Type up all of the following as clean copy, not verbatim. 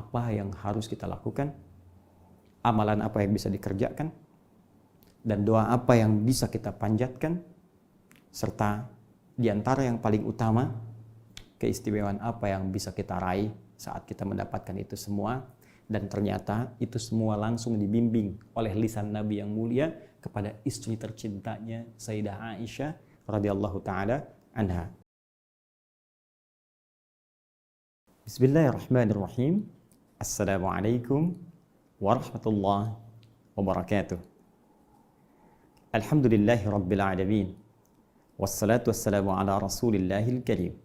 apa yang harus kita lakukan, amalan apa yang bisa dikerjakan, dan doa apa yang bisa kita panjatkan, serta di antara yang paling utama, keistimewaan apa yang bisa kita raih saat kita mendapatkan itu semua. Dan ternyata itu semua langsung dibimbing oleh lisan Nabi yang mulia kepada istri tercintanya Sayyidah Aisyah radhiyallahu taala anha. Bismillahirrahmanirrahim. Assalamualaikum warahmatullahi wabarakatuh. Alhamdulillahi rabbil alamin. Wassalatu wassalamu ala rasulillahil karim.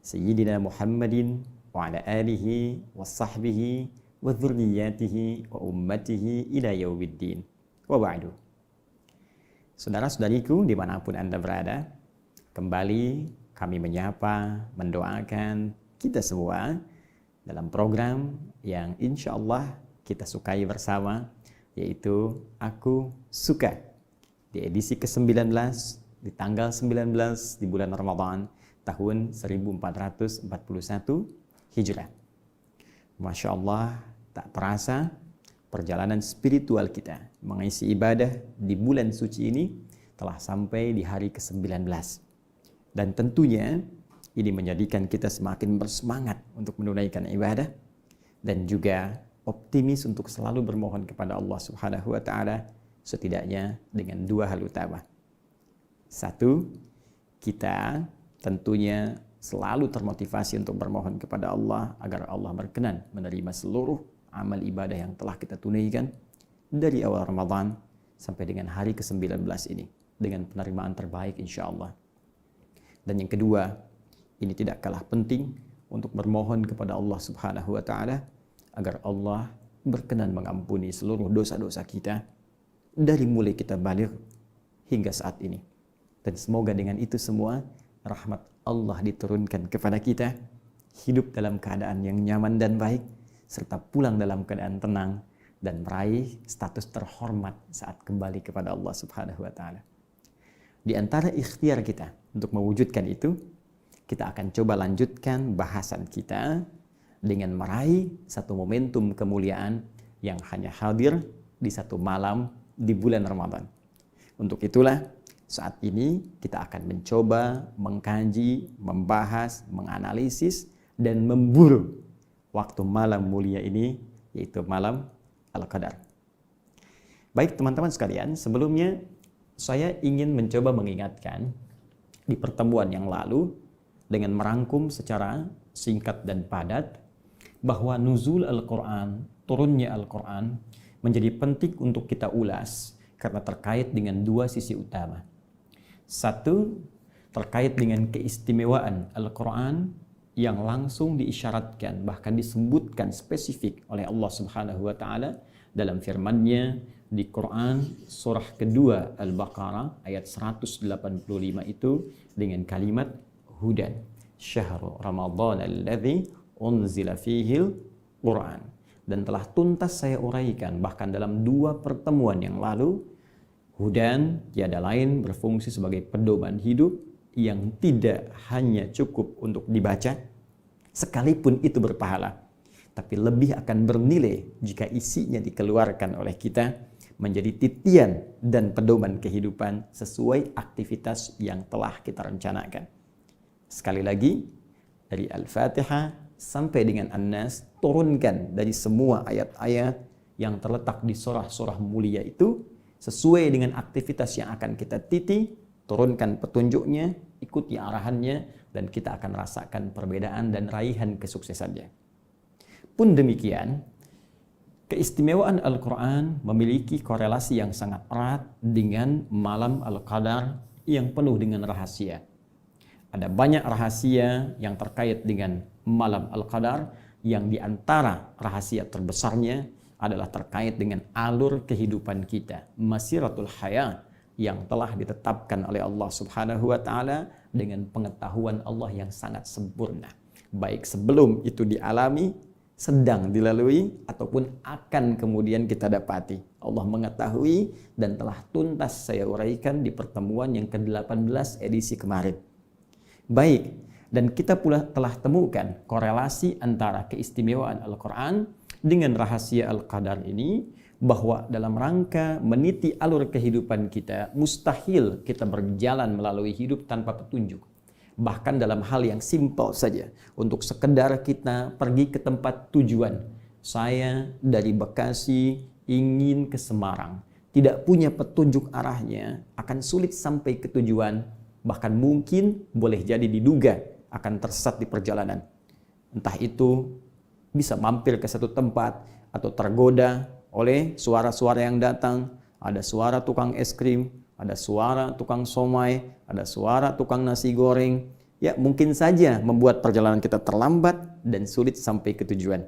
Sayyidina Muhammadin wa ala alihi wa sahbihi wa dzurriyyatihi wa ummatihi ila yaumiddin. Wa ba'du. Saudara-saudariku dimanapun Anda berada, kembali kami menyapa, mendoakan kita semua dalam program yang insya Allah kita sukai bersama, yaitu Aku Suka, di edisi ke-19 di tanggal 19 di bulan Ramadan tahun 1441 Hijrah. Masya Allah, tak terasa perjalanan spiritual kita mengisi ibadah di bulan suci ini telah sampai di hari ke-19. Dan tentunya ini menjadikan kita semakin bersemangat untuk menunaikan ibadah dan juga optimis untuk selalu bermohon kepada Allah Subhanahu wa taala, setidaknya dengan dua hal utama. Satu, kita tentunya selalu termotivasi untuk bermohon kepada Allah agar Allah berkenan menerima seluruh amal ibadah yang telah kita tunaikan dari awal Ramadan sampai dengan hari ke-19 ini dengan penerimaan terbaik insya Allah. Dan yang kedua, ini tidak kalah penting untuk bermohon kepada Allah Subhanahu wa taala agar Allah berkenan mengampuni seluruh dosa-dosa kita dari mulai kita baligh hingga saat ini. Dan semoga dengan itu semua rahmat Allah diturunkan kepada kita, hidup dalam keadaan yang nyaman dan baik, serta pulang dalam keadaan tenang dan meraih status terhormat saat kembali kepada Allah Subhanahu wa taala. Di antara ikhtiar kita untuk mewujudkan itu, kita akan coba lanjutkan bahasan kita dengan meraih satu momentum kemuliaan yang hanya hadir di satu malam di bulan Ramadan. Untuk itulah saat ini kita akan mencoba mengkaji, membahas, menganalisis, dan memburu waktu malam mulia ini, yaitu malam Al-Qadar. Baik teman-teman sekalian, sebelumnya saya ingin mencoba mengingatkan di pertemuan yang lalu dengan merangkum secara singkat dan padat bahwa nuzul Al-Quran, turunnya Al-Quran menjadi penting untuk kita ulas karena terkait dengan dua sisi utama. Satu, terkait dengan keistimewaan Al-Quran yang langsung diisyaratkan, bahkan disebutkan spesifik oleh Allah Subhanahu wa taala dalam firman-Nya di Quran surah kedua Al-Baqarah ayat 185 itu dengan kalimat hudan syahrul ramadhan alladzi unzila fihil Quran. Dan telah tuntas saya uraikan bahkan dalam dua pertemuan yang lalu, hudan tiada lain berfungsi sebagai pedoman hidup yang tidak hanya cukup untuk dibaca, sekalipun itu berpahala, tapi lebih akan bernilai jika isinya dikeluarkan oleh kita menjadi titian dan pedoman kehidupan sesuai aktivitas yang telah kita rencanakan. Sekali lagi, dari Al-Fatihah sampai dengan An-Nas, turunkan dari semua ayat-ayat yang terletak di surah-surah mulia itu sesuai dengan aktivitas yang akan kita titi, turunkan petunjuknya, ikuti arahannya, dan kita akan rasakan perbedaan dan raihan kesuksesannya. Pun demikian, keistimewaan Al-Quran memiliki korelasi yang sangat erat dengan malam Al-Qadar yang penuh dengan rahasia. Ada banyak rahasia yang terkait dengan malam Al-Qadar, yang diantara rahasia terbesarnya adalah terkait dengan alur kehidupan kita, masiratul hayat, yang telah ditetapkan oleh Allah Subhanahu wa taala dengan pengetahuan Allah yang sangat sempurna, baik sebelum itu dialami, sedang dilalui, ataupun akan kemudian kita dapati. Allah mengetahui dan telah tuntas saya uraikan di pertemuan yang ke-18 edisi kemarin. Baik Dan kita pula telah temukan korelasi antara keistimewaan Al-Quran dengan rahasia Al-Qadar ini, bahwa dalam rangka meniti alur kehidupan kita, mustahil kita berjalan melalui hidup tanpa petunjuk. Bahkan dalam hal yang simpel saja, untuk sekedar kita pergi ke tempat tujuan. Saya dari Bekasi ingin ke Semarang, tidak punya petunjuk arahnya, akan sulit sampai ke tujuan, bahkan mungkin boleh jadi diduga akan tersesat di perjalanan. Entah itu bisa mampir ke satu tempat atau tergoda oleh suara-suara yang datang. Ada suara tukang es krim, ada suara tukang somai, ada suara tukang nasi goreng. Ya, mungkin saja membuat perjalanan kita terlambat dan sulit sampai ke tujuan.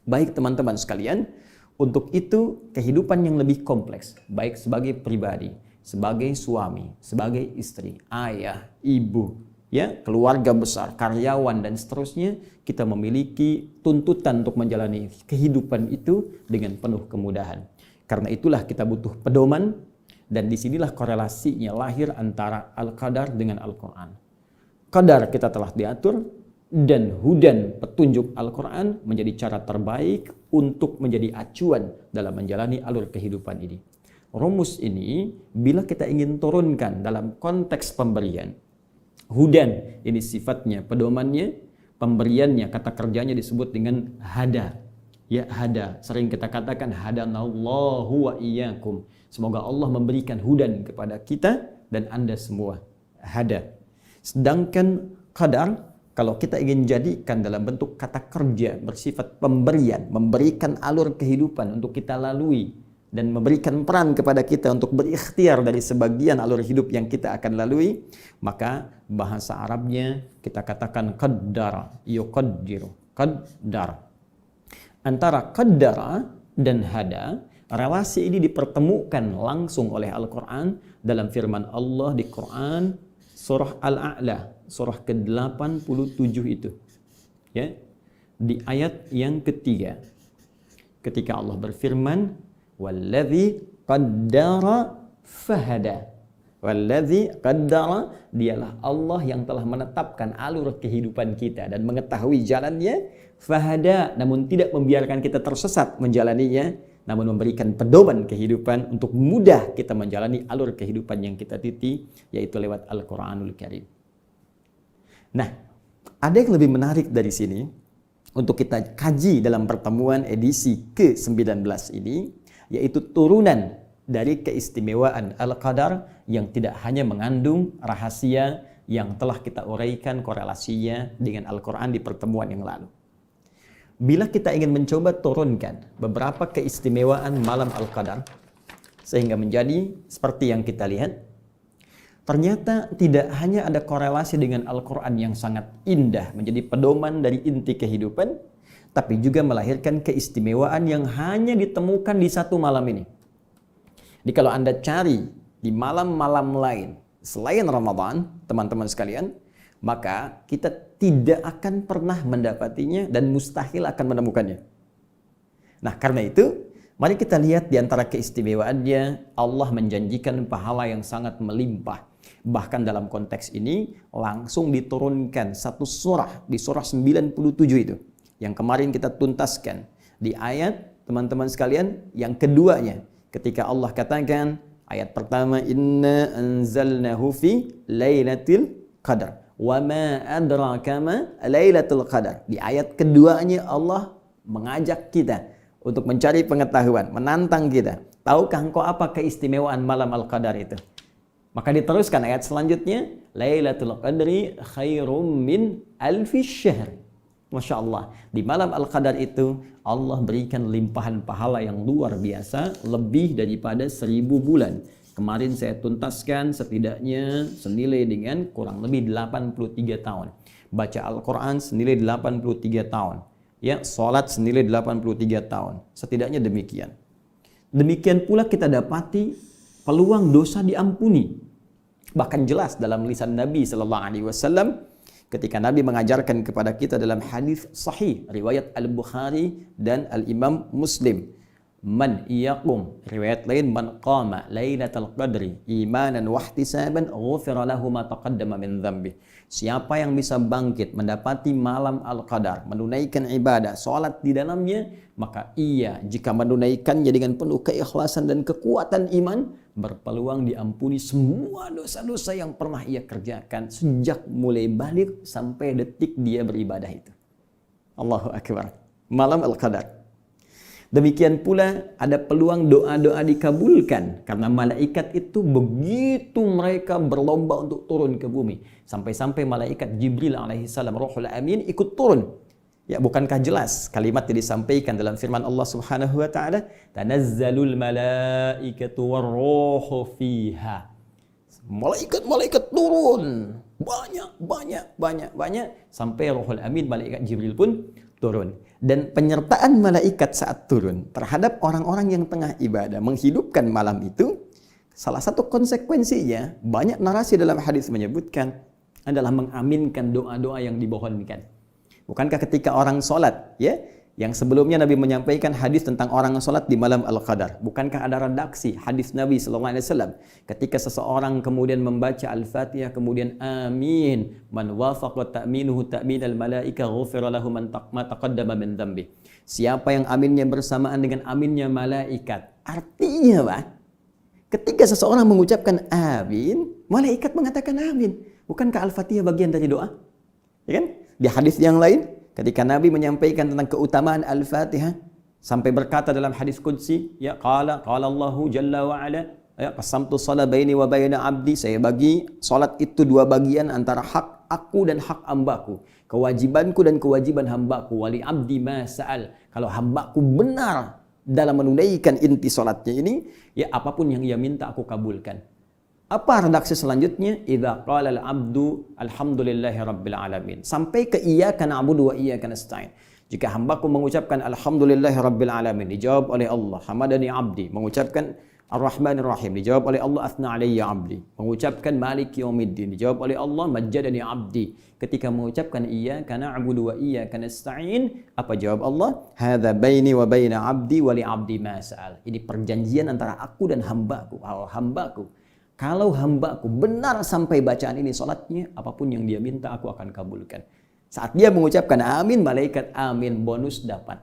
Baik teman-teman sekalian, untuk itu kehidupan yang lebih kompleks, baik sebagai pribadi, sebagai suami, sebagai istri, ayah, ibu, ya, keluarga besar, karyawan dan seterusnya, kita memiliki tuntutan untuk menjalani kehidupan itu dengan penuh kemudahan. Karena itulah kita butuh pedoman, dan disinilah korelasinya lahir antara Al-Qadar dengan Al-Quran. Qadar kita telah diatur, dan hudan petunjuk Al-Quran menjadi cara terbaik untuk menjadi acuan dalam menjalani alur kehidupan ini. Rumus ini bila kita ingin turunkan dalam konteks pemberian, hudan ini sifatnya pedomannya, pemberiannya kata kerjanya disebut dengan hada. Ya, hada, sering kita katakan hadanallahu wa iyyakum. Semoga Allah memberikan hudan kepada kita dan Anda semua. Hada. Sedangkan qadar, kalau kita ingin jadikan dalam bentuk kata kerja bersifat pemberian, memberikan alur kehidupan untuk kita lalui dan memberikan peran kepada kita untuk berikhtiar dari sebagian alur hidup yang kita akan lalui, maka bahasa Arabnya kita katakan qaddara, yuqaddiru, qaddar. Antara qaddara dan hada, relasi ini dipertemukan langsung oleh Al-Quran dalam firman Allah di Quran surah Al-A'la, surah ke-87 itu. Ya. Di ayat yang ketiga. Ketika Allah berfirman, "Wallazi qaddara fahada." Wallazi qaddara, dialah Allah yang telah menetapkan alur kehidupan kita dan mengetahui jalannya, fahada, namun tidak membiarkan kita tersesat menjalaninya, namun memberikan pedoman kehidupan untuk mudah kita menjalani alur kehidupan yang kita titi, yaitu lewat Al-Quranul Karim. Nah, ada yang lebih menarik dari sini untuk kita kaji dalam pertemuan edisi ke-19 ini, yaitu turunan dari keistimewaan Al-Qadar yang tidak hanya mengandung rahasia yang telah kita uraikan korelasinya dengan Al-Quran di pertemuan yang lalu. Bila kita ingin mencoba turunkan beberapa keistimewaan malam Al-Qadar sehingga menjadi seperti yang kita lihat, ternyata tidak hanya ada korelasi dengan Al-Quran yang sangat indah menjadi pedoman dari inti kehidupan, tapi juga melahirkan keistimewaan yang hanya ditemukan di satu malam ini. Jadi kalau Anda cari di malam-malam lain selain Ramadan, teman-teman sekalian, maka kita tidak akan pernah mendapatinya dan mustahil akan menemukannya. Nah, karena itu, mari kita lihat di antara keistimewaannya, Allah menjanjikan pahala yang sangat melimpah. Bahkan dalam konteks ini, langsung diturunkan satu surah, di surah 97 itu, yang kemarin kita tuntaskan. Di ayat, teman-teman sekalian, yang keduanya, ketika Allah katakan, ayat pertama, Inna anzalnahu fi lailatul qadar. Wa ma adraka ma lailatul qadar. Di ayat keduanya Allah mengajak kita untuk mencari pengetahuan, menantang kita. Tahukah engkau apa keistimewaan malam Al-Qadar itu? Maka diteruskan ayat selanjutnya, Lailatul Qadri khairum min alfi syahr. Masya Allah, di malam Al-Qadar itu Allah berikan limpahan pahala yang luar biasa, lebih daripada 1000 bulan. Kemarin saya tuntaskan setidaknya senilai dengan kurang lebih 83 tahun. Baca Al-Quran senilai 83 tahun. Ya, sholat senilai 83 tahun. Setidaknya demikian. Demikian pula kita dapati peluang dosa diampuni. Bahkan jelas dalam lisan Nabi SAW ketika Nabi mengajarkan kepada kita dalam hadis sahih riwayat Al-Bukhari dan Al-Imam Muslim. man yaqum, riwayat lain man qama lailatul qadri imanan wa ihtisaban ghufira lahu ma taqaddama min dzambi. Siapa yang bisa bangkit mendapati malam Al-Qadar, menunaikan ibadah, salat di dalamnya, maka ia jika menunaikannya dengan penuh keikhlasan dan kekuatan iman, berpeluang diampuni semua dosa-dosa yang pernah ia kerjakan sejak mulai balik sampai detik dia beribadah itu. Allahu akbar. Malam Al-Qadar. Demikian pula ada peluang doa-doa dikabulkan karena malaikat itu begitu mereka berlomba untuk turun ke bumi. Sampai-sampai malaikat Jibril alaihissalam Ruhul Amin ikut turun. Ya, bukankah jelas kalimat yang disampaikan dalam firman Allah Subhanahu wa taala, "Tanazzalul malaikatu warruhu fiha." Malaikat-malaikat turun. Banyak sampai Ruhul Amin malaikat Jibril pun turun. Dan penyertaan malaikat saat turun terhadap orang-orang yang tengah ibadah menghidupkan malam itu, salah satu konsekuensinya banyak narasi dalam hadis menyebutkan adalah mengaminkan doa-doa yang dibohonkan. Bukankah ketika orang sholat, ya, yang sebelumnya Nabi menyampaikan hadis tentang orang sholat di malam Al-Qadar, bukankah ada redaksi hadis Nabi SAW ketika seseorang kemudian membaca Al-Fatihah kemudian amin, man wafaqa ta'minuhu ta'minal malaika ghufira lahu ma taqaddama min dzambi. Siapa yang aminnya bersamaan dengan aminnya malaikat, artinya Pak, ketika seseorang mengucapkan amin, malaikat mengatakan amin. Bukankah Al-Fatihah bagian dari doa? Ya kan? Di hadis yang lain ketika Nabi menyampaikan tentang keutamaan Al-Fatihah sampai berkata dalam hadis qudsi, ya qala Allahu jalla wa ala, ya qasamtu shalah baini wa baina abdi, saya bagi salat itu dua bagian antara hak aku dan hak hambaku, kewajibanku dan kewajiban hambaku, wali abdi ma sa'al. Kalau hambaku benar dalam menunaikan inti salatnya ini, ya apapun yang ia minta aku kabulkan. Apa redaksi selanjutnya? Idza qala al-'abdu alhamdulillahi rabbil alamin. Sampai ke iyyaka na'budu wa iyyaka nasta'in. Jika hambaku mengucapkan alhamdulillahi rabbil alamin, dijawab oleh Allah, hamadani 'abdi. Mengucapkan ar-rahmanir rahim, dijawab oleh Allah, athna 'alayya 'abdi. Mengucapkan maliki yaumiddin, dijawab oleh Allah, majjadani 'abdi. Ketika mengucapkan iyyaka na'budu wa iyyaka nasta'in, apa jawab Allah? Hadza baini wa baina 'abdi wa li 'abdi ma sa'al. Ini perjanjian antara aku dan hambaku. Hambaku, kalau hambaku benar sampai bacaan ini salatnya, apapun yang dia minta aku akan kabulkan. Saat dia mengucapkan amin, malaikat amin, bonus dapat.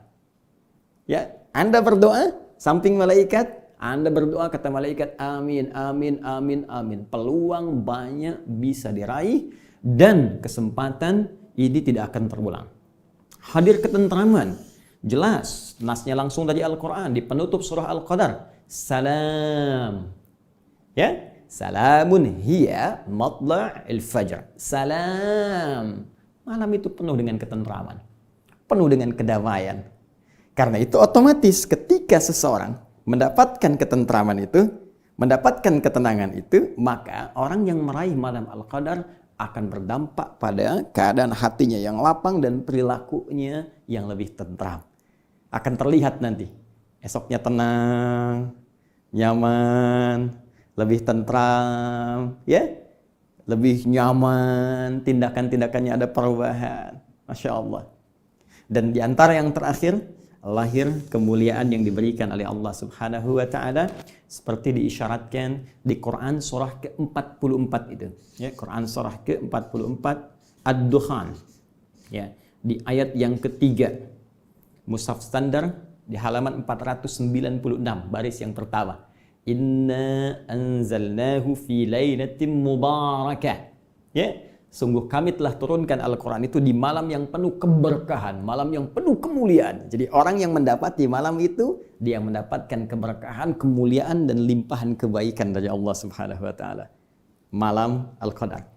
Ya, Anda berdoa, samping malaikat, Anda berdoa kata malaikat amin, amin, amin, amin. Peluang banyak bisa diraih dan kesempatan ini tidak akan terulang. Hadir ketentraman, jelas, nasnya langsung dari Al-Quran, di penutup surah Al-Qadar. Salam. Ya, salamun hiya matla'il fajr. Salam. Malam itu penuh dengan ketentraman, penuh dengan kedamaian. Karena itu otomatis ketika seseorang mendapatkan ketentraman itu, mendapatkan ketenangan itu, maka orang yang meraih malam Al-Qadar akan berdampak pada keadaan hatinya yang lapang dan perilakunya yang lebih tentram. Akan terlihat nanti esoknya tenang, nyaman, lebih tentram, ya, lebih nyaman, tindakan-tindakannya ada perubahan, Masya Allah. Dan di antara yang terakhir, lahir kemuliaan yang diberikan oleh Allah Subhanahu wa taala seperti diisyaratkan di Quran surah ke-44 itu. Ya, Quran surah ke-44 Ad-Dukhan. Ya, di ayat yang ketiga. Mushaf standar di halaman 496, baris yang pertama. Inna anzalnahu fi lailatin mubarakah. Ya, sungguh kami telah turunkan Al-Quran itu di malam yang penuh keberkahan, malam yang penuh kemuliaan. Jadi orang yang mendapati malam itu, dia mendapatkan keberkahan, kemuliaan dan limpahan kebaikan dari Allah Subhanahu wa taala. Malam Al-Qadar.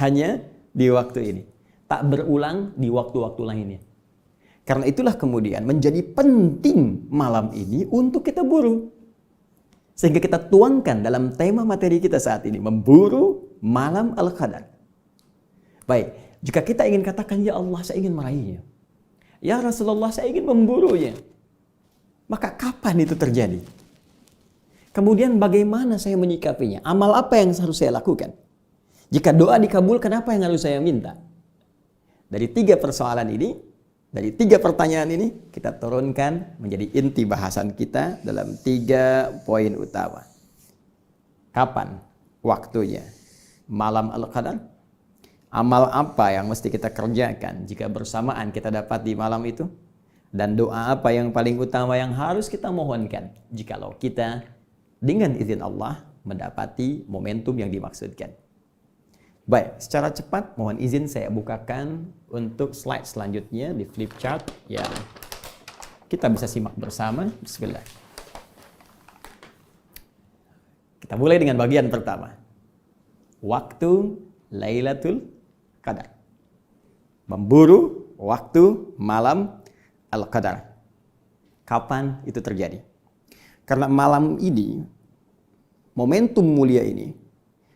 Hanya di waktu ini, tak berulang di waktu-waktu lainnya. Karena itulah kemudian menjadi penting malam ini untuk kita buru. Sehingga kita tuangkan dalam tema materi kita saat ini, memburu malam Al-Qadar. Baik, jika kita ingin katakan, ya Allah saya ingin meraihnya, ya Rasulullah saya ingin memburunya, maka kapan itu terjadi? Kemudian bagaimana saya menyikapinya? Amal apa yang harus saya lakukan? Jika doa dikabulkan, apa yang harus saya minta? Dari tiga persoalan ini, Dari 3 pertanyaan ini kita turunkan menjadi inti bahasan kita dalam 3 poin utama. Kapan waktunya malam Al-Qadar? Amal apa yang mesti kita kerjakan jika bersamaan kita dapat di malam itu? Dan doa apa yang paling utama yang harus kita mohonkan jikalau kita dengan izin Allah mendapati momentum yang dimaksudkan. Baik, secara cepat mohon izin saya bukakan untuk slide selanjutnya di flip chart yang kita bisa simak bersama. Bismillah. Kita mulai dengan bagian pertama. Waktu Lailatul Qadar. Memburu waktu malam Al-Qadar. Kapan itu terjadi? Karena malam ini, momentum mulia ini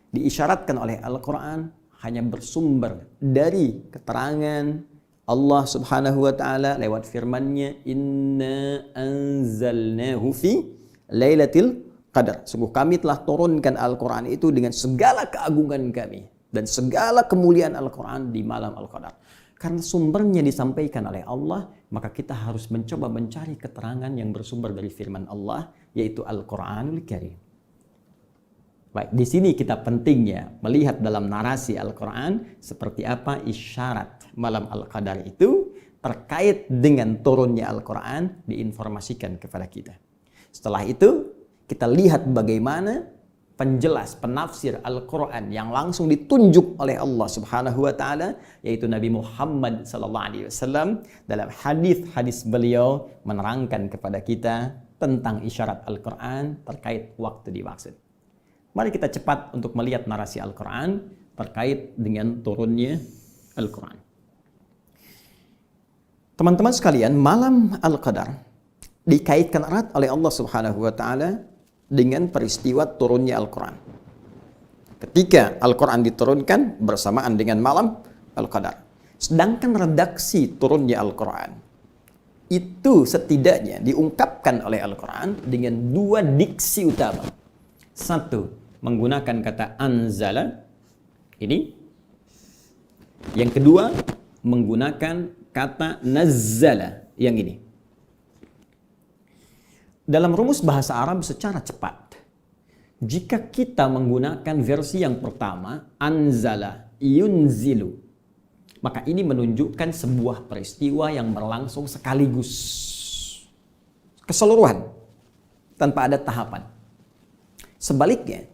diisyaratkan oleh Al-Quran hanya bersumber dari keterangan Allah Subhanahu wa taala lewat firman-Nya, "Inna anzalnahu fi Lailatul Qadar." Sungguh kami telah turunkan Al-Quran itu dengan segala keagungan kami dan segala kemuliaan Al-Quran di malam Al-Qadar. Karena sumbernya disampaikan oleh Allah, maka kita harus mencoba mencari keterangan yang bersumber dari firman Allah, yaitu Al-Quranul Karim. Baik, di sini kita pentingnya melihat dalam narasi Al-Quran seperti apa isyarat malam Al-Qadar itu terkait dengan turunnya Al-Quran diinformasikan kepada kita. Setelah itu kita lihat bagaimana penjelas, penafsir Al-Quran yang langsung ditunjuk oleh Allah Subhanahu wa taala, yaitu Nabi Muhammad SAW dalam hadis-hadis beliau menerangkan kepada kita tentang isyarat Al-Quran terkait waktu dimaksud. Mari kita cepat untuk melihat narasi Al-Quran terkait dengan turunnya Al-Quran. Teman-teman sekalian, malam Al-Qadar dikaitkan erat oleh Allah Subhanahu wa taala dengan peristiwa turunnya Al-Quran. Ketika Al-Quran diturunkan bersamaan dengan malam Al-Qadar. Sedangkan redaksi turunnya Al-Quran itu setidaknya diungkapkan oleh Al-Quran dengan 2 diksi utama. 1, menggunakan kata anzala ini. Yang kedua, menggunakan kata nazzala yang ini. Dalam rumus bahasa Arab secara cepat, jika kita menggunakan versi yang pertama, anzala yunzilu, maka ini menunjukkan sebuah peristiwa yang berlangsung sekaligus, keseluruhan, tanpa ada tahapan. Sebaliknya,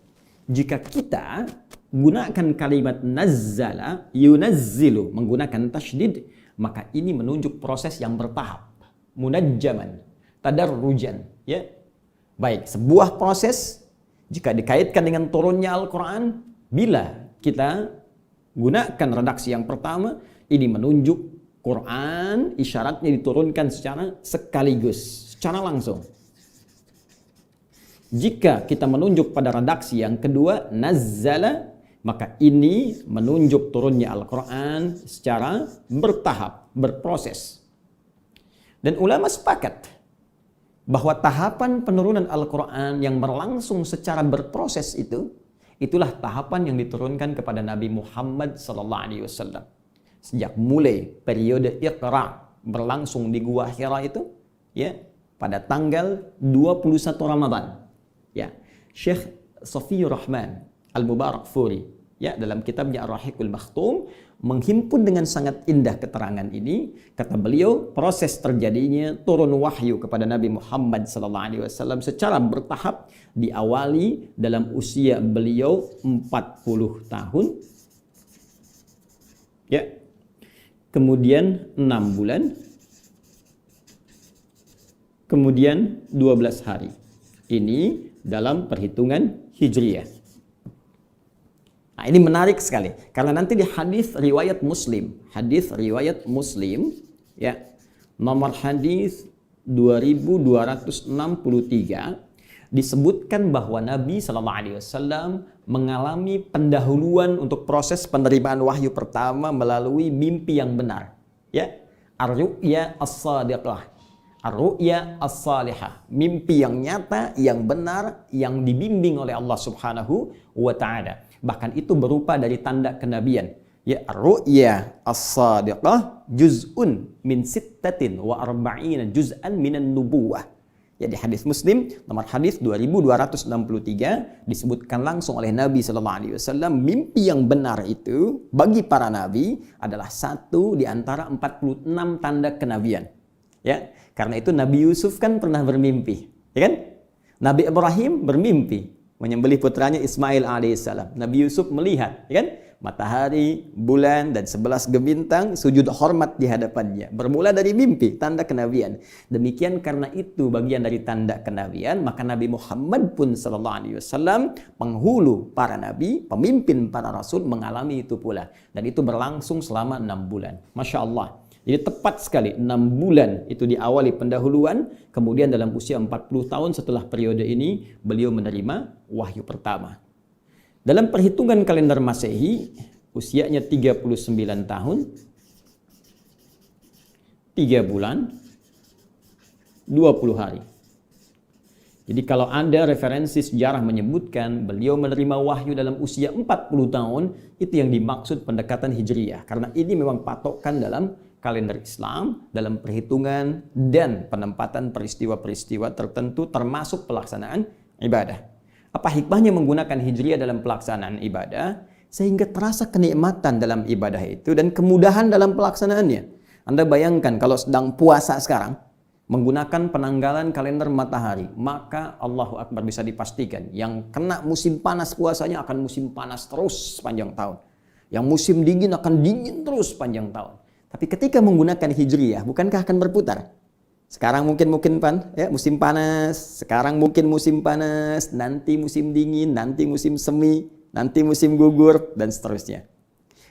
jika kita gunakan kalimat nazzala yunazzilu menggunakan tasydid, maka ini menunjuk proses yang bertahap, munajjaman, tadarrujan, ya. Baik, sebuah proses jika dikaitkan dengan turunnya Al-Quran, bila kita gunakan redaksi yang pertama, ini menunjuk Quran isyaratnya diturunkan secara sekaligus, secara langsung. Jika kita menunjuk pada redaksi yang kedua, nazzala, maka ini menunjuk turunnya Al-Quran secara bertahap, berproses. Dan ulama sepakat bahwa tahapan penurunan Al-Quran yang berlangsung secara berproses itu, itulah tahapan yang diturunkan kepada Nabi Muhammad SAW. Sejak mulai periode Iqra berlangsung di Gua Hira itu, ya, pada tanggal 21 Ramadan. Ya, Syekh Safiyur Rahman Al-Mubarakfuri, ya, dalam kitabnya Ar-Rahiqul Makhtum menghimpun dengan sangat indah keterangan ini. Kata beliau, proses terjadinya turun wahyu kepada Nabi Muhammad SAW secara bertahap diawali dalam usia beliau 40 tahun, ya, kemudian 6 bulan, kemudian 12 hari. Ini dalam perhitungan Hijriyah. Nah, ini menarik sekali karena nanti di hadis riwayat Muslim, ya, nomor hadis 2263 disebutkan bahwa Nabi SAW mengalami pendahuluan untuk proses penerimaan wahyu pertama melalui mimpi yang benar, ya, ar-ru'ya as-sadiqah, ar-ru'ya as-salihah, mimpi yang nyata, yang benar, yang dibimbing oleh Allah Subhanahu wa taala. Bahkan itu berupa dari tanda kenabian. Ya, ru'ya as-sadiqah juz'un min sittatin wa arba'ina juz'an minan nubuwah. Ya, di hadis Muslim nomor hadis 2263 disebutkan langsung oleh Nabi sallallahu alaihi wasallam, mimpi yang benar itu bagi para nabi adalah satu di antara 46 tanda kenabian. Ya, karena itu Nabi Yusuf kan pernah bermimpi, ya kan? Nabi Ibrahim bermimpi menyembelih putranya Ismail alaihissalam. Nabi Yusuf melihat, ya kan? Matahari, bulan, dan 11 bintang sujud hormat di hadapannya. Bermula dari mimpi, tanda kenabian. Demikian karena itu bagian dari tanda kenabian, maka Nabi Muhammad pun sallallahu alaihi wasallam, penghulu para nabi, pemimpin para rasul, mengalami itu pula. Dan itu berlangsung selama 6 bulan. Masya Allah. Jadi tepat sekali 6 bulan itu diawali pendahuluan, kemudian dalam usia 40 tahun setelah periode ini, beliau menerima wahyu pertama. Dalam perhitungan kalender Masehi, usianya 39 tahun, 3 bulan, 20 hari. Jadi kalau ada referensi sejarah menyebutkan beliau menerima wahyu dalam usia 40 tahun, itu yang dimaksud pendekatan Hijriyah. Karena ini memang patokan dalam kalender Islam, dalam perhitungan dan penempatan peristiwa-peristiwa tertentu termasuk pelaksanaan ibadah. Apa hikmahnya menggunakan Hijriyah dalam pelaksanaan ibadah? Sehingga terasa kenikmatan dalam ibadah itu dan kemudahan dalam pelaksanaannya. Anda bayangkan kalau sedang puasa sekarang, menggunakan penanggalan kalender matahari, maka Allahu Akbar bisa dipastikan yang kena musim panas puasanya akan musim panas terus sepanjang tahun. Yang musim dingin akan dingin terus sepanjang tahun. Tapi ketika menggunakan Hijriyah, bukankah akan berputar? Sekarang mungkin ya, musim panas, sekarang mungkin musim panas, nanti musim dingin, nanti musim semi, nanti musim gugur, dan seterusnya.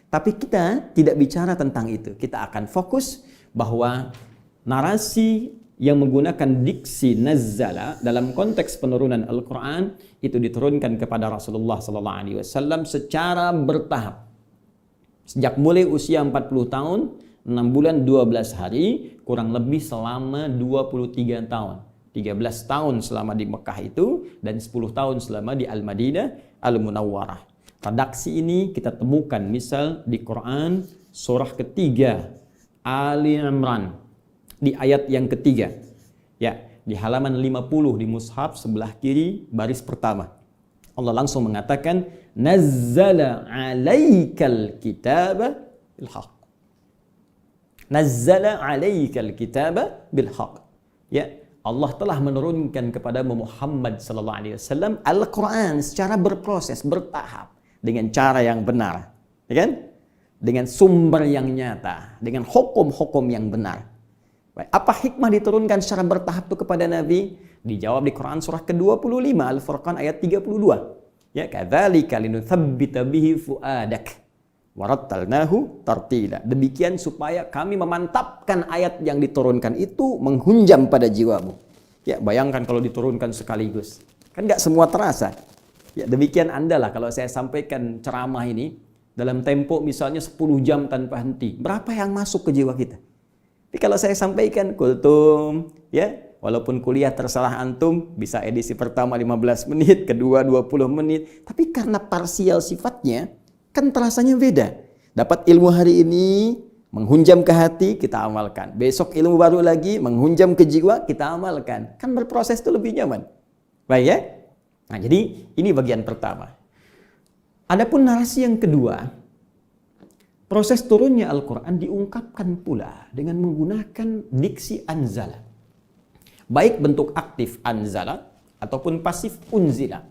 Tapi kita tidak bicara tentang itu. Kita akan fokus bahwa narasi yang menggunakan diksi nazzala dalam konteks penurunan Al-Quran itu diturunkan kepada Rasulullah SAW secara bertahap. Sejak mulai usia 40 tahun, 6 bulan 12 hari, kurang lebih selama 23 tahun. 13 tahun selama di Mekah itu, dan 10 tahun selama di Al-Madinah Al-Munawwarah. Redaksi ini kita temukan misal di Quran surah ketiga, Ali Imran, di ayat yang ketiga. Ya, di halaman 50 di mushaf sebelah kiri baris pertama. Allah langsung mengatakan, Nazzala alaikal kitaba bilhaq. Nazzala alaikal kitaba bilhaq. Ya, Allah telah menurunkan kepada Muhammad sallallahu alaihi wasallam Al-Qur'an secara berproses, bertahap, dengan cara yang benar. Ya kan? Dengan sumber yang nyata, dengan hukum-hukum yang benar. Baik, apa hikmah diturunkan secara bertahap itu kepada Nabi? Dijawab di Quran surah ke-25 Al-Furqan ayat 32. Ya, kadzalika linutsabbita bihi fuadak. Warattalnahu tartila. Demikian supaya kami memantapkan ayat yang diturunkan itu menghunjam pada jiwamu. Ya, bayangkan kalau diturunkan sekaligus. Kan nggak semua terasa. Ya, demikian Anda lah kalau saya sampaikan ceramah ini dalam tempo misalnya 10 jam tanpa henti. Berapa yang masuk ke jiwa kita? Tapi kalau saya sampaikan kultum, ya, walaupun kuliah terserah antum, bisa edisi pertama 15 menit, kedua 20 menit. Tapi karena parsial sifatnya, kan terasanya beda. Dapat ilmu hari ini, menghunjam ke hati, kita amalkan. Besok ilmu baru lagi, menghunjam ke jiwa, kita amalkan. Kan berproses itu lebih nyaman. Baik ya? Nah, jadi ini bagian pertama. Adapun narasi yang kedua, proses turunnya Al-Quran diungkapkan pula dengan menggunakan diksi anzala. Baik bentuk aktif anzala, ataupun pasif unzila.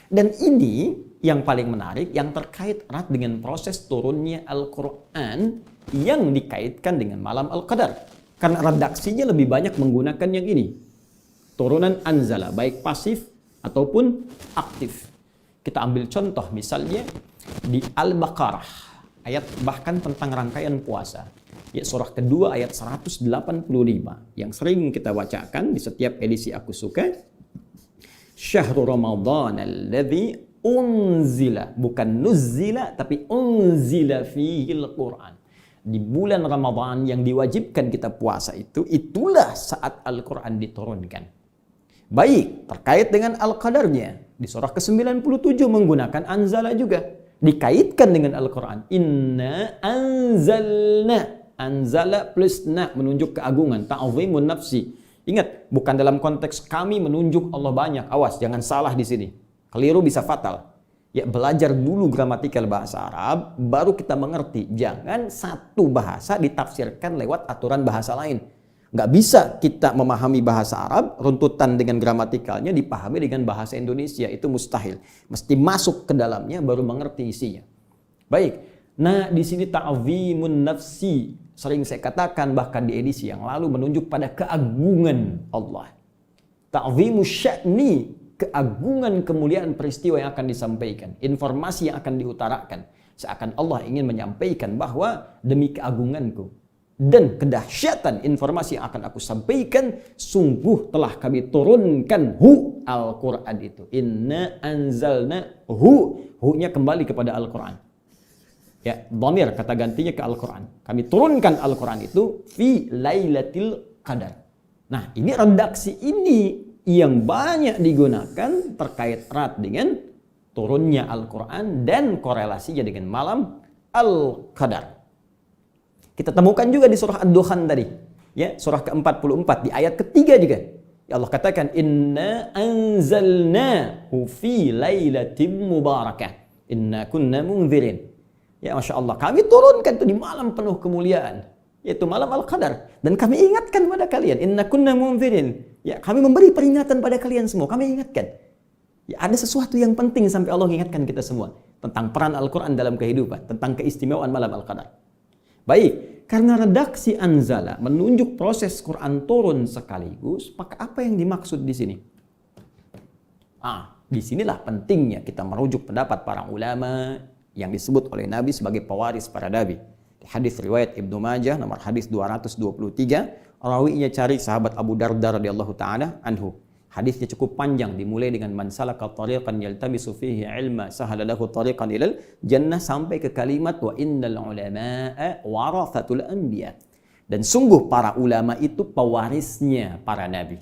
Dan ini yang paling menarik, yang terkait erat dengan proses turunnya Al-Quran yang dikaitkan dengan malam Al-Qadar. Karena redaksinya lebih banyak menggunakan yang ini. Turunan anzala, baik pasif ataupun aktif. Kita ambil contoh misalnya di Al-Baqarah, ayat bahkan tentang rangkaian puasa. Ya, surah kedua ayat 185 yang sering kita bacakan di setiap edisi Aku Suka. Syahrul Ramadan alladzi unzila, bukan nuzila tapi unzila fihil Quran. Di bulan Ramadan yang diwajibkan kita puasa itu, itulah saat Al-Quran diturunkan. Baik, terkait dengan Al-Qadarnya, di surah ke-97 menggunakan anzala juga. dikaitkan dengan Al-Quran. Inna anzalna. Anzala plus na menunjuk keagungan. Ta'zimun nafsi. Ingat, bukan dalam konteks kami menunjuk Allah banyak. Awas, jangan salah di sini. Keliru bisa fatal. Ya, belajar dulu gramatikal bahasa Arab, baru kita mengerti. Jangan satu bahasa ditafsirkan lewat aturan bahasa lain. Nggak bisa kita memahami bahasa Arab, runtutan dengan gramatikalnya dipahami dengan bahasa Indonesia. Itu mustahil. Mesti masuk ke dalamnya, baru mengerti isinya. Baik. Nah, di sini ta'zimun nafsi. Sering saya katakan bahkan di edisi yang lalu menunjuk pada keagungan Allah. Ta'zimu sya'ni, keagungan kemuliaan peristiwa yang akan disampaikan, informasi yang akan diutarakan. Seakan Allah ingin menyampaikan bahwa demi keagunganku dan kedahsyatan informasi yang akan aku sampaikan, sungguh telah kami turunkan Al-Quran itu. Inna anzalna hu-nya kembali kepada Al-Quran. Ya, dhamir kata gantinya ke Al-Quran. Kami turunkan Al-Quran itu fi lailatul qadar. Nah, ini redaksi ini yang banyak digunakan terkait erat dengan turunnya Al-Quran dan korelasinya dengan malam Al-Qadar. Kita temukan juga di surah Ad-Dukhan tadi, ya, surah ke-44 di ayat ketiga juga. Ya Allah katakan inna anzalnahu fi lailatin mubarakah. Inna kunna munzirin. Ya, Masya Allah, kami turunkan itu di malam penuh kemuliaan, yaitu malam Al-Qadar. Dan kami ingatkan pada kalian, inna kunna munzirin. Ya, kami memberi peringatan pada kalian semua, kami ingatkan. Ya, ada sesuatu yang penting sampai Allah ingatkan kita semua tentang peran Al-Quran dalam kehidupan, tentang keistimewaan malam Al-Qadar. Baik, karena redaksi anzala menunjuk proses Quran turun sekaligus, maka apa yang dimaksud di sini? Disinilah pentingnya kita merujuk pendapat para ulama yang disebut oleh Nabi sebagai pewaris para nabi. Di hadis riwayat Ibnu Majah nomor hadis 223, rawinya cari sahabat Abu Darda radhiyallahu taala anhu. Hadisnya cukup panjang, dimulai dengan man salaka tariqan yaltamisu fihi ilma sahala lahu tariqan ilal jannah sampai ke kalimat wa innal ulama'a warathatul anbiya. Dan sungguh para ulama itu pewarisnya para nabi.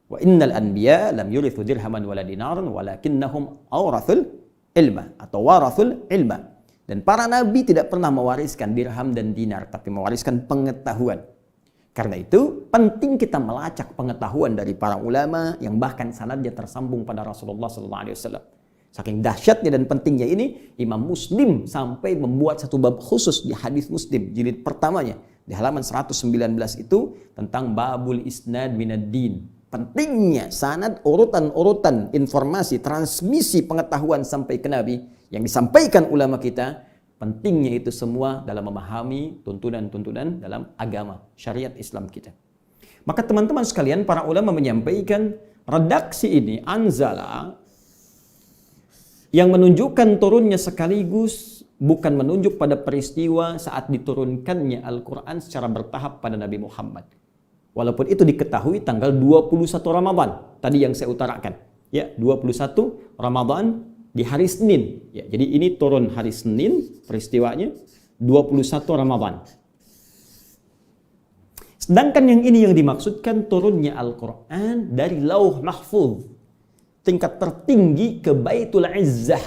Wa innal anbiya lam yurithu dirhaman wala dinaran walakinnahum awrathul ilma atau warathul ilma. Dan para nabi tidak pernah mewariskan dirham dan dinar, tapi mewariskan pengetahuan. Karena itu penting kita melacak pengetahuan dari para ulama yang bahkan sanadnya tersambung pada Rasulullah SAW. Saking dahsyatnya dan pentingnya ini, Imam Muslim sampai membuat satu bab khusus di hadis Muslim jilid pertamanya di halaman 119 itu tentang babul isnad minad din. Pentingnya sanad, urutan-urutan informasi, transmisi pengetahuan sampai ke Nabi yang disampaikan ulama kita, pentingnya itu semua dalam memahami tuntunan-tuntunan dalam agama, syariat Islam kita. Maka teman-teman sekalian, para ulama menyampaikan redaksi ini, anzala, yang menunjukkan turunnya sekaligus bukan menunjuk pada peristiwa saat diturunkannya Al-Quran secara bertahap pada Nabi Muhammad. Walaupun itu diketahui tanggal 21 Ramadan. Tadi yang saya utarakan. Ya, 21 Ramadan di hari Senin. Ya, jadi ini turun hari Senin peristiwanya 21 Ramadan. Sedangkan yang ini yang dimaksudkan turunnya Al-Quran dari Lauh Mahfuz. Tingkat tertinggi ke Baitul Izzah.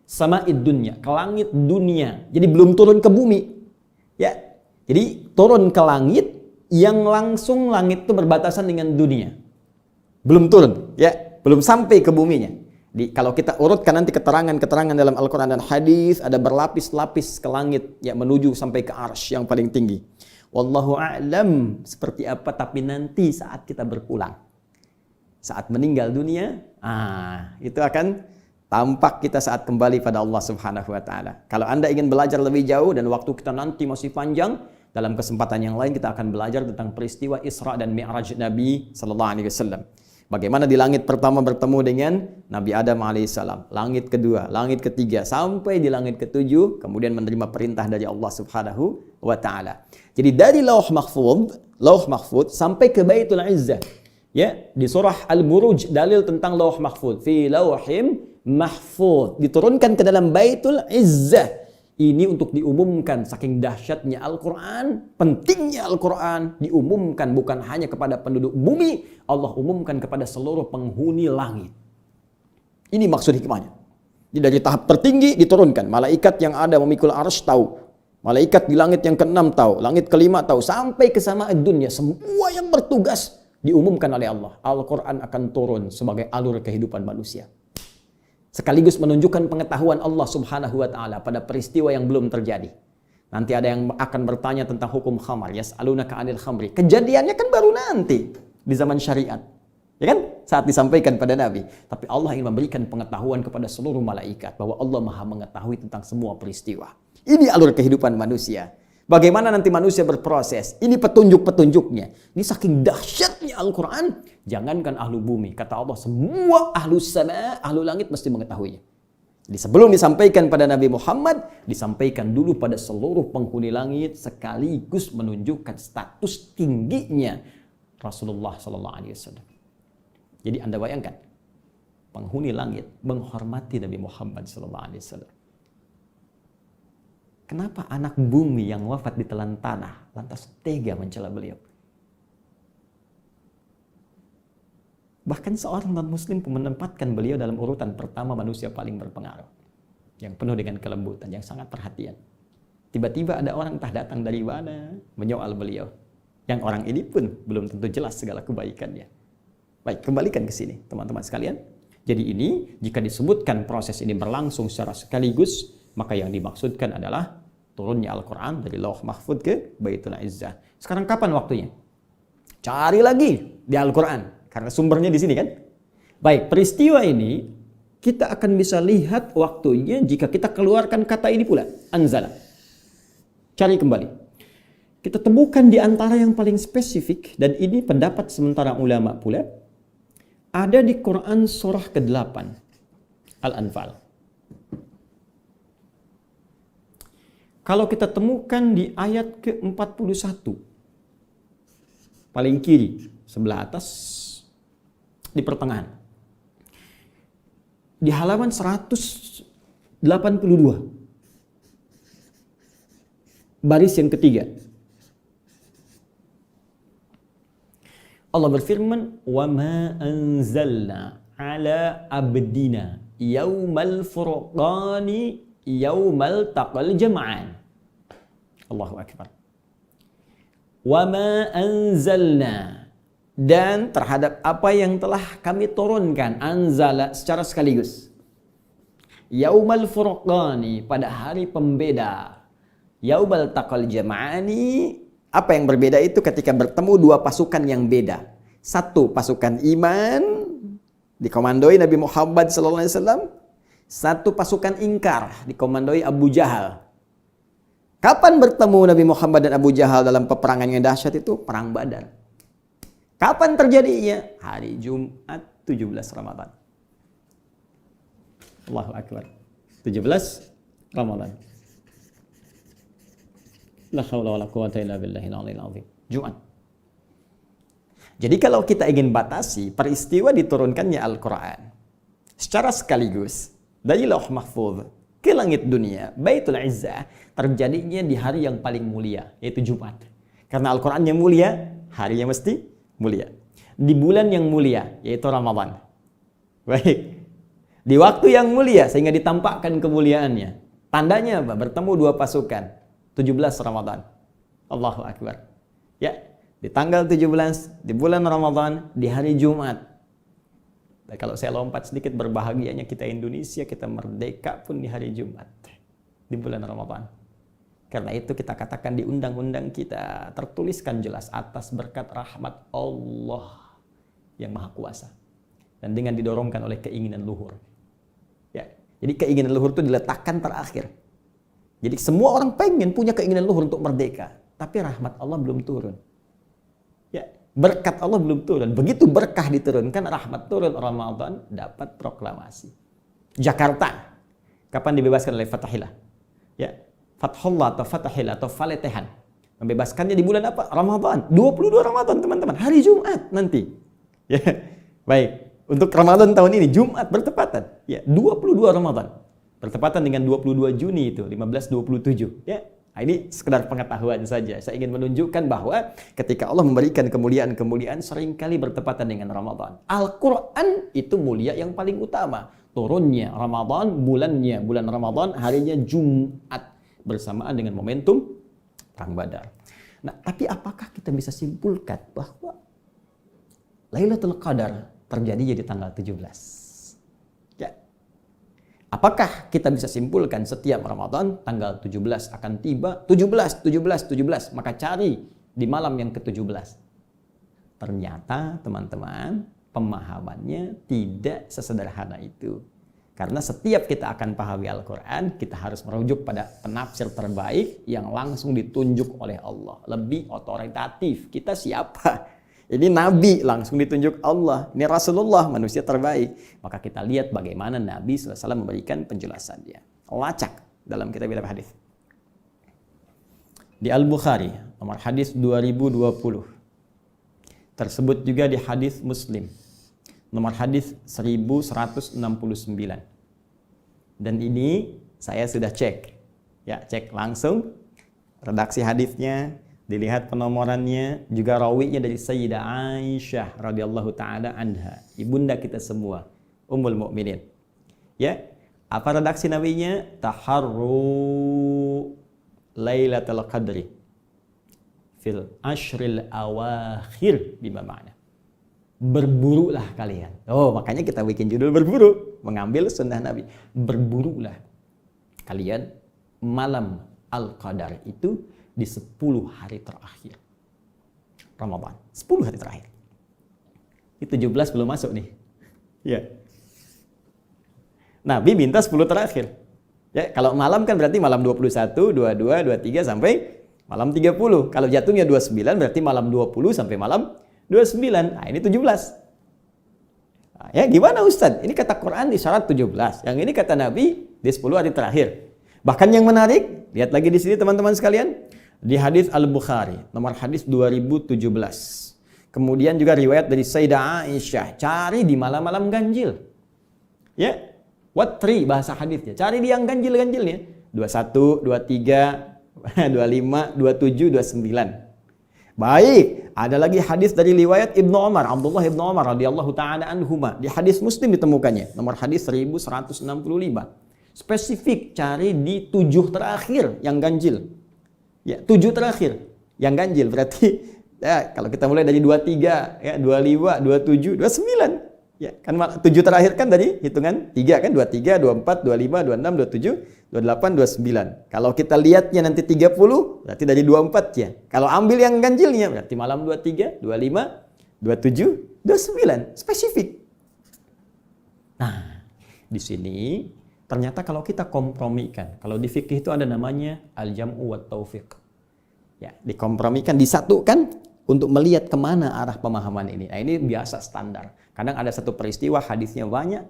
Sama'id dunya, ke langit dunia. Jadi belum turun ke bumi. Ya, jadi turun ke langit yang langsung langit itu berbatasan dengan dunia. Belum turun, ya, belum sampai ke buminya. Kalau kita urutkan nanti keterangan-keterangan dalam Al-Quran dan hadis, ada berlapis-lapis ke langit, ya, menuju sampai ke arsy yang paling tinggi. Wallahu a'lam seperti apa, tapi nanti saat kita berpulang, saat meninggal dunia, itu akan tampak kita saat kembali pada Allah Subhanahu wa taala. Kalau Anda ingin belajar lebih jauh dan waktu kita nanti masih panjang, dalam kesempatan yang lain kita akan belajar tentang peristiwa Isra dan Mi'raj Nabi sallallahu alaihi wasallam. Bagaimana di langit pertama bertemu dengan Nabi Adam alaihissalam, langit kedua, langit ketiga, sampai di langit ketujuh, kemudian menerima perintah dari Allah Subhanahu wa taala. Jadi dari Lauh Mahfuz sampai ke Baitul Izzah. Ya, di surah Al-Buruj dalil tentang Lauh Mahfuz, fi lauhim mahfuz, diturunkan ke dalam Baitul Izzah. Ini untuk diumumkan saking dahsyatnya Al-Quran, pentingnya Al-Quran, diumumkan bukan hanya kepada penduduk bumi, Allah umumkan kepada seluruh penghuni langit. Ini maksud hikmahnya. Dari tahap tertinggi diturunkan. Malaikat yang ada memikul arsy tahu. Malaikat di langit yang ke-6 tahu. Langit ke-5 tahu. Sampai ke sama'id dunya. Semua yang bertugas diumumkan oleh Allah. Al-Quran akan turun sebagai alur kehidupan manusia. Sekaligus menunjukkan pengetahuan Allah subhanahu wa ta'ala pada peristiwa yang belum terjadi. Nanti ada yang akan bertanya tentang hukum khamar. Yas'alunaka 'anil khamri. Kejadiannya kan baru nanti di zaman syariat. Ya kan? Saat disampaikan pada Nabi. Tapi Allah ingin memberikan pengetahuan kepada seluruh malaikat bahwa Allah Maha mengetahui tentang semua peristiwa. Ini alur kehidupan manusia. Bagaimana nanti manusia berproses. Ini petunjuk-petunjuknya. Ini saking dahsyatnya Al-Quran. Jangankan ahlu bumi. Kata Allah, semua ahlu sama, ahlu langit mesti mengetahuinya. Jadi sebelum disampaikan pada Nabi Muhammad, disampaikan dulu pada seluruh penghuni langit sekaligus menunjukkan status tingginya Rasulullah SAW. Jadi Anda bayangkan, penghuni langit menghormati Nabi Muhammad SAW. Kenapa anak bumi yang wafat di telan tanah lantas tega mencela beliau? Bahkan seorang non-muslim pun menempatkan beliau dalam urutan pertama manusia paling berpengaruh. Yang penuh dengan kelembutan, yang sangat perhatian. Tiba-tiba ada orang entah datang dari mana menyoal beliau. Yang orang ini pun belum tentu jelas segala kebaikannya. Baik, kembalikan ke sini teman-teman sekalian. Jadi ini, jika disebutkan proses ini berlangsung secara sekaligus, maka yang dimaksudkan adalah turunnya Al-Quran dari Lauh Mahfuz ke Baitul Izzah. Sekarang kapan waktunya? Cari lagi di Al-Quran. Karena sumbernya di sini kan. Baik, peristiwa ini kita akan bisa lihat waktunya jika kita keluarkan kata ini pula. Anzala. Cari kembali. Kita temukan di antara yang paling spesifik, dan ini pendapat sementara ulama pula, ada di Quran surah ke-8, Al-Anfal. Kalau kita temukan di ayat ke-41, paling kiri, sebelah atas, di pertengahan. Di halaman 182, baris yang ketiga. Allah berfirman, "Wa ma anzalna ala abdina yaumal furqani yaumal taqal jam'an." Allahu akbar. Wa ma anzalna, dan terhadap apa yang telah kami turunkan, anzala secara sekaligus. Yaumal furqani, pada hari pembeda. Yaumal taqal jam'ani, apa yang berbeda itu ketika bertemu dua pasukan yang beda. Satu pasukan iman dikomandoi Nabi Muhammad SAW. Satu pasukan ingkar dikomandoi Abu Jahal. Kapan bertemu Nabi Muhammad dan Abu Jahal dalam peperangan yang dahsyat itu? Perang Badar. Kapan terjadinya? Hari Jumat 17 Ramadan. Allahu Akbar. 17 Ramadan. La haula wala quwwata illa billahil aliyil azim. Jumat. Jadi kalau kita ingin batasi peristiwa diturunkannya Al-Quran secara sekaligus dari Lauh Mahfuz ke langit dunia, Baitul Izzah, terjadinya di hari yang paling mulia, yaitu Jumat. Karena Al-Quran yang mulia, harinya mesti mulia. Di bulan yang mulia, yaitu Ramadan. Baik. Di waktu yang mulia, sehingga ditampakkan kemuliaannya. Tandanya apa? Bertemu dua pasukan. 17 Ramadan. Allahu Akbar. Ya, di tanggal 17, di bulan Ramadan, di hari Jumat. Dan kalau saya lompat sedikit, berbahagianya kita Indonesia, kita merdeka pun di hari Jumat. Di bulan Ramadan. Karena itu kita katakan di undang-undang kita, tertuliskan jelas atas berkat rahmat Allah yang Maha Kuasa. Dan dengan didorongkan oleh keinginan luhur. Ya, jadi keinginan luhur itu diletakkan terakhir. Jadi semua orang pengen punya keinginan luhur untuk merdeka. Tapi rahmat Allah belum turun. Ya, berkat Allah belum turun. Begitu berkah diturunkan, rahmat turun, Ramadan dapat proklamasi. Jakarta, kapan dibebaskan oleh Fatahillah? Ya, Fathullah atau Fatahillah atau Faletehan. Membebaskannya di bulan apa? Ramadan. 22 Ramadan teman-teman. Hari Jumat nanti. Ya, baik. Untuk Ramadan tahun ini, Jumat bertepatan. Ya, 22 Ramadan. Bertepatan dengan 22 Juni itu, 1527. Ya, ini sekedar pengetahuan saja. Saya ingin menunjukkan bahwa ketika Allah memberikan kemuliaan-kemuliaan seringkali bertepatan dengan Ramadan. Al-Quran itu mulia yang paling utama. turunnya Ramadan, bulan Ramadan, harinya Jumat bersamaan dengan momentum Perang Badar. Nah, tapi apakah kita bisa simpulkan bahwa Lailatul Qadar terjadi jadi tanggal 17? Ya. Apakah kita bisa simpulkan setiap Ramadan tanggal 17 akan tiba? 17. Maka cari di malam yang ke-17. Ternyata teman-teman, pemahamannya tidak sesederhana itu. Karena setiap kita akan pahami Al-Quran, kita harus merujuk pada penafsir terbaik yang langsung ditunjuk oleh Allah. Lebih otoritatif. Kita siapa? Ini Nabi langsung ditunjuk Allah. Ini Rasulullah, manusia terbaik. Maka kita lihat bagaimana Nabi SAW memberikan penjelasannya. Lacak dalam kitab-kitab hadis. Di Al-Bukhari, nomor hadis 2020. Tersebut juga di hadis Muslim. Nomor hadis 1169. Dan ini saya sudah cek. Ya, cek langsung redaksi hadisnya, dilihat penomorannya, juga rawinya dari Sayyidah Aisyah radhiyallahu taala anha, ibunda kita semua, Ummul Mukminin. Ya, apa redaksi nabinya? Taharru Lailatul Qadri fil ashril awakhir, bima ma'na. Berburulah kalian. Oh, makanya kita bikin judul berburu, mengambil sunnah Nabi. Berburulah kalian malam Al-Qadar itu di 10 hari terakhir Ramadan. 10 hari terakhir. Itu 17 belum masuk nih. Ya. Nabi minta 10 terakhir. Ya, kalau malam kan berarti malam 21, 22, 23 sampai malam 30. Kalau jatuhnya 29 berarti malam 20 sampai malam 29. Nah, ini 17. Nah, ya gimana Ustadz? Ini kata Quran di syarat 17. Yang ini kata Nabi di 10 hari terakhir. Bahkan yang menarik, lihat lagi di sini teman-teman sekalian, di hadis Al-Bukhari, nomor hadis 2017. Kemudian juga riwayat dari Sayyidah Aisyah, cari di malam-malam ganjil. Ya. Watri bahasa hadisnya. Cari di yang ganjil-ganjilnya. 21, 23, 25, 27, 29. Baik, ada lagi hadis dari riwayat Ibnu Umar, Abdullah Ibnu Umar radhiyallahu taala anhuma. Di hadis Muslim ditemukannya, nomor hadis 1165. Spesifik cari di 7 terakhir yang ganjil. Ya, 7 terakhir yang ganjil berarti ya, kalau kita mulai dari 23, ya 25, 27, 29. Ya, kan 7 terakhir kan dari hitungan 3 kan, 23, 24, 25, 26, 27, 28, 29. Kalau kita lihatnya nanti 30, berarti dari 24 ya. Kalau ambil yang ganjilnya berarti malam 23, 25, 27, 29. Spesifik. Nah, di sini ternyata kalau kita kompromikan, kalau di fikih itu ada namanya al-jam'u wat taufiq. Ya, dikompromikan, disatukan untuk melihat kemana arah pemahaman ini. Nah, ini biasa standar. Kadang ada satu peristiwa hadisnya banyak,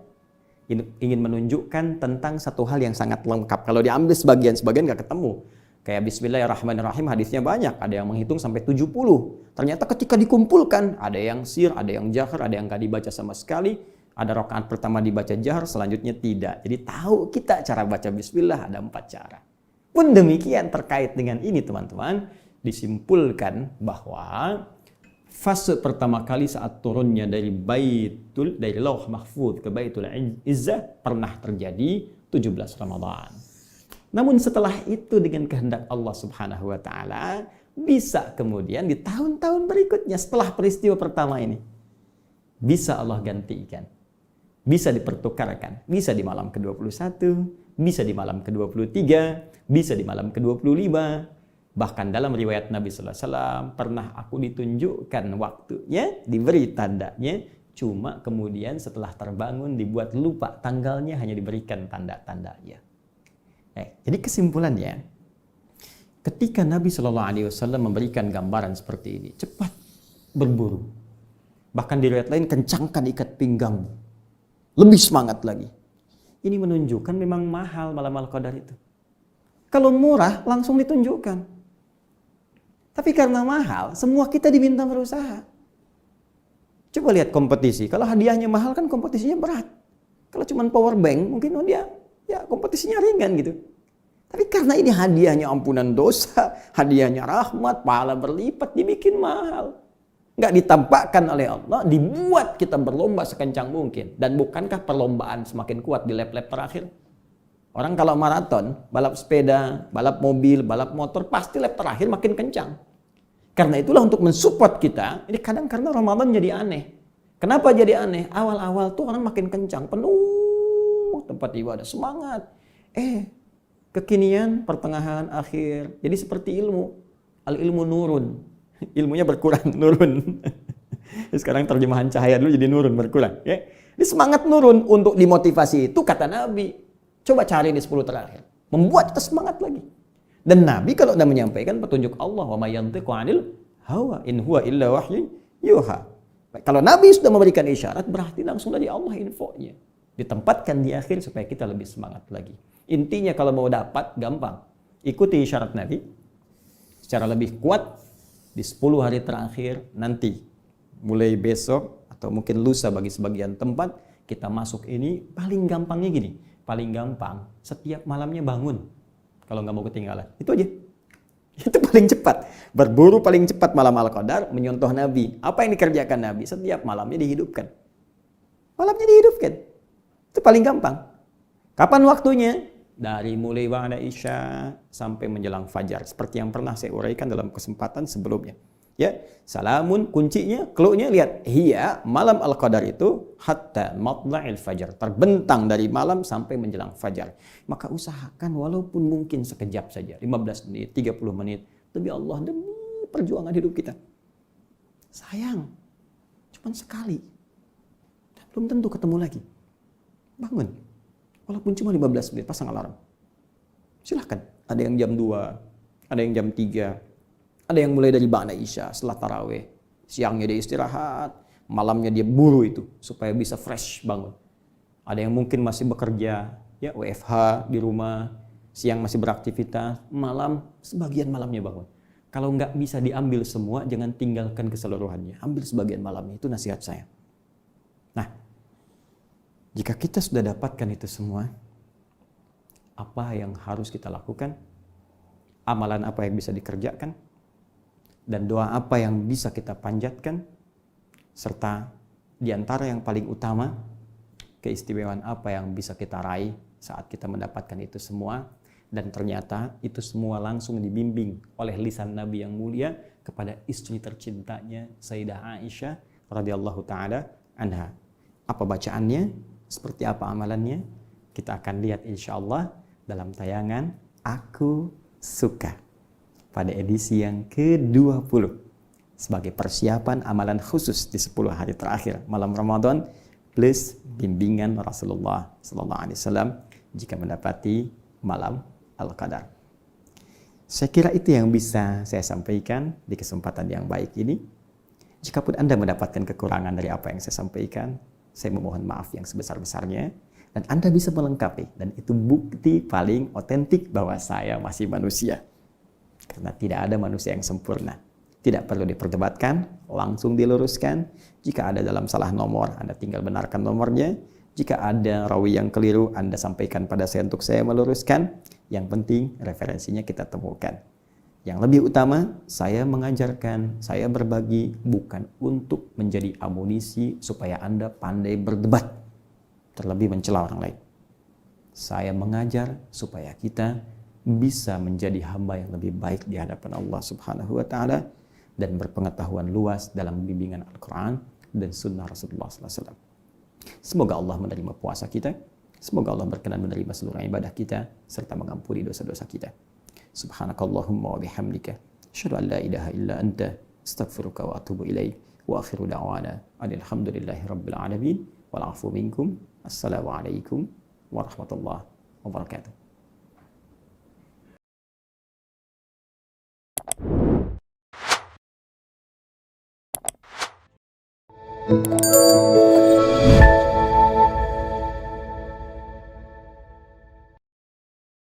ingin menunjukkan tentang satu hal yang sangat lengkap. Kalau diambil sebagian nggak ketemu. Kayak Bismillahirrahmanirrahim hadisnya banyak, ada yang menghitung sampai 70. Ternyata ketika dikumpulkan, ada yang sir, ada yang jahar, ada yang nggak dibaca sama sekali. Ada rakaat pertama dibaca jahar, selanjutnya tidak. Jadi tahu kita cara baca Bismillah ada 4 cara. Pun demikian terkait dengan ini teman-teman, disimpulkan bahwa fase pertama kali saat turunnya dari Lauh Mahfuz ke Baitul Izzah pernah terjadi 17 Ramadan. Namun setelah itu dengan kehendak Allah Subhanahu wa taala bisa kemudian di tahun-tahun berikutnya setelah peristiwa pertama ini bisa Allah gantikan. Bisa dipertukarkan, bisa di malam ke-21, bisa di malam ke-23, bisa di malam ke-25. Bahkan dalam riwayat Nabi sallallahu alaihi wasallam pernah aku ditunjukkan waktunya, diberi tandanya, cuma kemudian setelah terbangun dibuat lupa tanggalnya, hanya diberikan tanda-tandanya. Jadi kesimpulannya, ketika Nabi sallallahu alaihi wasallam memberikan gambaran seperti ini, cepat berburu. Bahkan di riwayat lain kencangkan ikat pinggang. Lebih semangat lagi. Ini menunjukkan memang mahal malam Al-Qadar itu. Kalau murah langsung ditunjukkan. Tapi karena mahal, semua kita diminta berusaha. Coba lihat kompetisi. Kalau hadiahnya mahal kan kompetisinya berat. Kalau cuma power bank mungkin dia ya kompetisinya ringan gitu. Tapi karena ini hadiahnya ampunan dosa, hadiahnya rahmat, pahala berlipat, dibikin mahal. nggak ditampakkan oleh Allah, dibuat kita berlomba sekencang mungkin. Dan bukankah perlombaan semakin kuat di lap-lap terakhir? Orang kalau maraton, balap sepeda, balap mobil, balap motor, pasti lap terakhir makin kencang. Karena itulah untuk mensupport kita, ini kadang karena Ramadan jadi aneh. Kenapa jadi aneh? Awal-awal tuh orang makin kencang, penuh tempat ibadah, semangat. Kekinian, pertengahan, akhir, jadi seperti ilmu. Al-ilmu nurun. Ilmunya berkurang, nurun. Sekarang terjemahan cahaya dulu jadi nurun, berkurang. Ya. Ini semangat nurun untuk dimotivasi itu kata Nabi. Coba cari di 10 terakhir. Membuat kita semangat lagi. Dan Nabi kalau sudah menyampaikan petunjuk Allah, wa may yantiqu 'anil hawa in huwa illa wahyun yuha. Kalau Nabi sudah memberikan isyarat, berarti langsung dari Allah infonya. Ditempatkan di akhir supaya kita lebih semangat lagi. Intinya kalau mau dapat, gampang. Ikuti isyarat Nabi. Secara lebih kuat, di 10 hari terakhir nanti mulai besok atau mungkin lusa bagi sebagian tempat kita masuk ini paling gampangnya gini, paling gampang setiap malamnya bangun kalau nggak mau ketinggalan, itu aja. Itu paling cepat, berburu paling cepat malam Al-Qadar, menyontoh Nabi. Apa yang dikerjakan Nabi? Setiap malamnya dihidupkan, itu paling gampang. Kapan waktunya? Dari mulai ba'da Isya sampai menjelang fajar. Seperti yang pernah saya uraikan dalam kesempatan sebelumnya. Ya, salamun kuncinya, clue-nya lihat. Hiya, malam Al-Qadar itu hatta matla'il fajar. Terbentang dari malam sampai menjelang fajar. Maka usahakan walaupun mungkin sekejap saja. 15 menit, 30 menit. Demi Allah, demi perjuangan hidup kita. Sayang, cuma sekali. Belum tentu ketemu lagi. Bangun. Walaupun cuma 15 menit, pasang alarm. Silahkan. Ada yang jam 2, ada yang jam 3, ada yang mulai dari ba'da Isya, setelah tarawih. Siangnya dia istirahat, malamnya dia buru itu, supaya bisa fresh bangun. Ada yang mungkin masih bekerja, ya WFH di rumah, siang masih beraktivitas, malam, sebagian malamnya bangun. Kalau nggak bisa diambil semua, jangan tinggalkan keseluruhannya. Ambil sebagian malamnya, itu nasihat saya. Nah, jika kita sudah dapatkan itu semua, apa yang harus kita lakukan? Amalan apa yang bisa dikerjakan? Dan doa apa yang bisa kita panjatkan? Serta di antara yang paling utama, keistimewaan apa yang bisa kita raih saat kita mendapatkan itu semua? Dan ternyata itu semua langsung dibimbing oleh lisan Nabi yang mulia kepada istri tercintanya Sayyidah Aisyah radhiyallahu taala anha. Apa bacaannya? Seperti apa amalannya? Kita akan lihat insya Allah dalam tayangan Aku Suka pada edisi yang ke-20 sebagai persiapan amalan khusus di 10 hari terakhir malam Ramadan plus bimbingan Rasulullah SAW jika mendapati malam Al-Qadar. Saya kira itu yang bisa saya sampaikan di kesempatan yang baik ini. Jikapun Anda mendapatkan kekurangan dari apa yang saya sampaikan, saya memohon maaf yang sebesar-besarnya, dan Anda bisa melengkapi, dan itu bukti paling otentik bahwa saya masih manusia. Karena tidak ada manusia yang sempurna. Tidak perlu diperdebatkan, langsung diluruskan. Jika ada dalam salah nomor, Anda tinggal benarkan nomornya. Jika ada rawi yang keliru, Anda sampaikan pada saya untuk saya meluruskan. Yang penting referensinya kita temukan. Yang lebih utama, saya mengajarkan, saya berbagi bukan untuk menjadi amunisi supaya Anda pandai berdebat, terlebih mencela orang lain. Saya mengajar supaya kita bisa menjadi hamba yang lebih baik di hadapan Allah Subhanahu wa taala dan berpengetahuan luas dalam bimbingan Al-Qur'an dan sunnah Rasulullah SAW. Semoga Allah menerima puasa kita, semoga Allah berkenan menerima seluruh ibadah kita serta mengampuni dosa-dosa kita. Subhanakallahumma wa bihamdika asyhadu an la ilaha illa anta astaghfiruka wa atubu ilaik wa akhiru da'wana alhamdulillahi rabbil alamin wal 'afu minkum. Assalamu alaikum warahmatullahi wabarakatuh.